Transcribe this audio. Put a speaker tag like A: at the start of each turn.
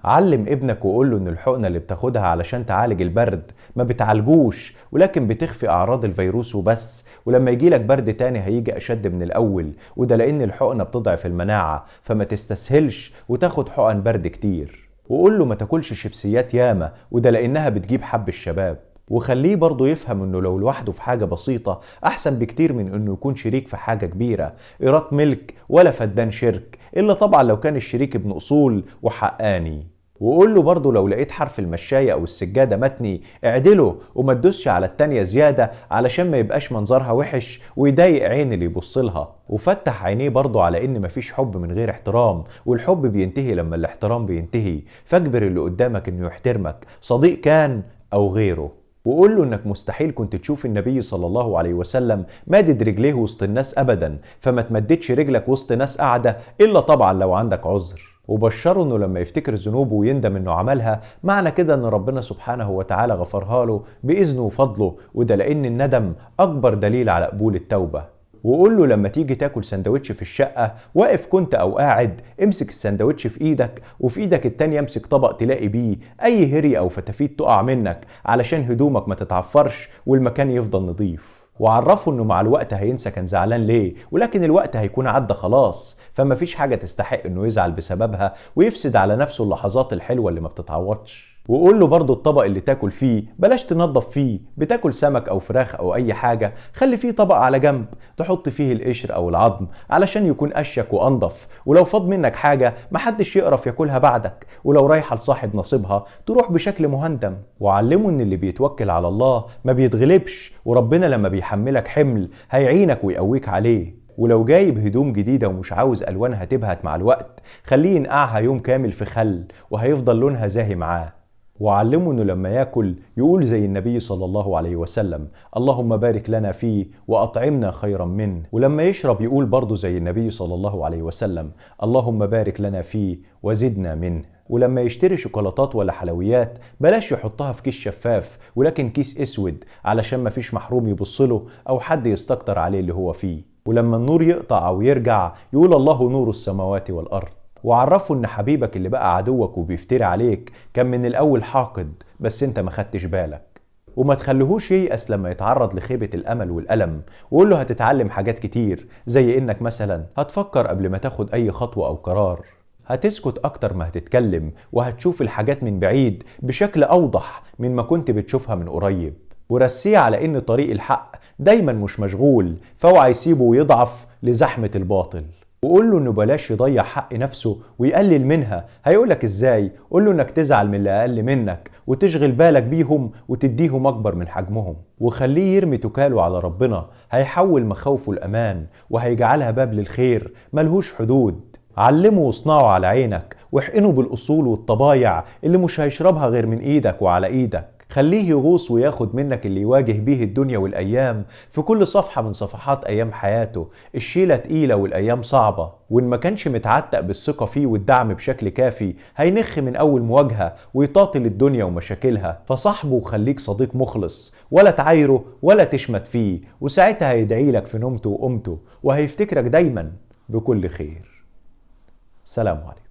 A: علم ابنك وقول له ان الحقنة اللي بتاخدها علشان تعالج البرد ما بتعالجوش، ولكن بتخفي اعراض الفيروس وبس، ولما يجيلك برد تاني هيجي اشد من الاول، وده لان الحقنة بتضعف المناعة، فما تستسهلش وتاخد حقن برد كتير. وقول له ما تاكلش شيبسيات ياما، وده لانها بتجيب حب الشباب. وخليه برضه يفهم انه لو لوحده في حاجة بسيطة احسن بكتير من انه يكون شريك في حاجة كبيرة. ايراد ملك ولا فدان شرك، الا طبعا لو كان الشريك ابن اصول وحقاني. وقول له برضه لو لقيت حرف المشاية او السجادة متني اعدله، وما تدوسش على التانية زيادة علشان ما يبقاش منظرها وحش ويضايق عين اللي يبصلها. وفتح عينيه برضه على ان مفيش حب من غير احترام، والحب بينتهي لما الاحترام بينتهي، فاجبر اللي قدامك انه يحترمك، صديق كان او غيره. وقول له انك مستحيل كنت تشوف النبي صلى الله عليه وسلم مادد رجليه وسط الناس ابدا، فما تمددش رجلك وسط ناس قاعدة الا طبعا لو عندك عذر. وبشره انه لما يفتكر ذنوبه ويندم انه عملها، معنى كده ان ربنا سبحانه وتعالى غفرها له باذنه وفضله، وده لان الندم اكبر دليل على قبول التوبة. وقول له لما تيجي تاكل سندوتش في الشقة، واقف كنت او قاعد، امسك السندوتش في ايدك وفي ايدك التانية امسك طبق تلاقي بيه اي هري او فتافيت تقع منك، علشان هدومك ما تتعفرش والمكان يفضل نظيف. وعرفه انه مع الوقت هينسى كان زعلان ليه، ولكن الوقت هيكون عدى خلاص، فما فيش حاجة تستحق انه يزعل بسببها ويفسد على نفسه اللحظات الحلوة اللي ما بتتعوضش. وقول له برضه الطبق اللي تاكل فيه بلاش تنظف فيه، بتاكل سمك او فراخ او اي حاجة خلي فيه طبق على جنب تحط فيه القشر او العظم علشان يكون اشيك وانضف، ولو فاض منك حاجة محدش يقرف ياكلها بعدك، ولو رايحة لصاحب نصيبها تروح بشكل مهندم. وعلمه ان اللي بيتوكل على الله ما بيتغلبش، وربنا لما بيحملك حمل هيعينك ويقويك عليه. ولو جايب هدوم جديدة ومش عاوز ألوانها تبهت مع الوقت، خليه ينقعها يوم كامل في خل وهيفضل لونها زاهي معاه. وعلمه انه لما ياكل يقول زي النبي صلى الله عليه وسلم: اللهم بارك لنا فيه واطعمنا خيرا منه. ولما يشرب يقول برضه زي النبي صلى الله عليه وسلم: اللهم بارك لنا فيه وزدنا منه. ولما يشتري شوكولاتات ولا حلويات بلاش يحطها في كيس شفاف، ولكن كيس اسود علشان مفيش محروم يبصله او حد يستكتر عليه اللي هو فيه. ولما النور يقطع او يرجع يقول: الله نور السماوات والارض. وعرفه ان حبيبك اللي بقى عدوك وبيفتري عليك كان من الاول حاقد، بس انت ما خدتش بالك. وما تخليهوش ييأس لما يتعرض لخيبة الامل والألم، وقول له هتتعلم حاجات كتير، زي انك مثلا هتفكر قبل ما تاخد اي خطوة او قرار، هتسكت اكتر ما هتتكلم، وهتشوف الحاجات من بعيد بشكل اوضح من ما كنت بتشوفها من قريب. ورسيه على ان طريق الحق دايما مش مشغول، فاوعى يسيبه ويضعف لزحمة الباطل. وقول له انه بلاش يضيع حق نفسه ويقلل منها. هيقولك ازاي؟ قول له انك تزعل من اللي اقل منك وتشغل بالك بيهم وتديهم اكبر من حجمهم. وخليه يرمي توكاله على ربنا، هيحول مخاوفه الامان وهيجعلها باب للخير ملهوش حدود. علمه واصنعه على عينك، واحقنه بالاصول والطبايع اللي مش هيشربها غير من ايدك وعلى ايدك. خليه يغوص وياخد منك اللي يواجه بيه الدنيا والأيام. في كل صفحة من صفحات أيام حياته الشيلة تقيلة والأيام صعبة، وإن ما كانش متعتق بالثقة فيه والدعم بشكل كافي هينخ من أول مواجهة ويطاطل الدنيا ومشاكلها. فصاحبه وخليك صديق مخلص، ولا تعايره ولا تشمت فيه، وساعتها هيدعيلك في نومته وقمته، وهيفتكرك دايما بكل خير. سلام عليكم.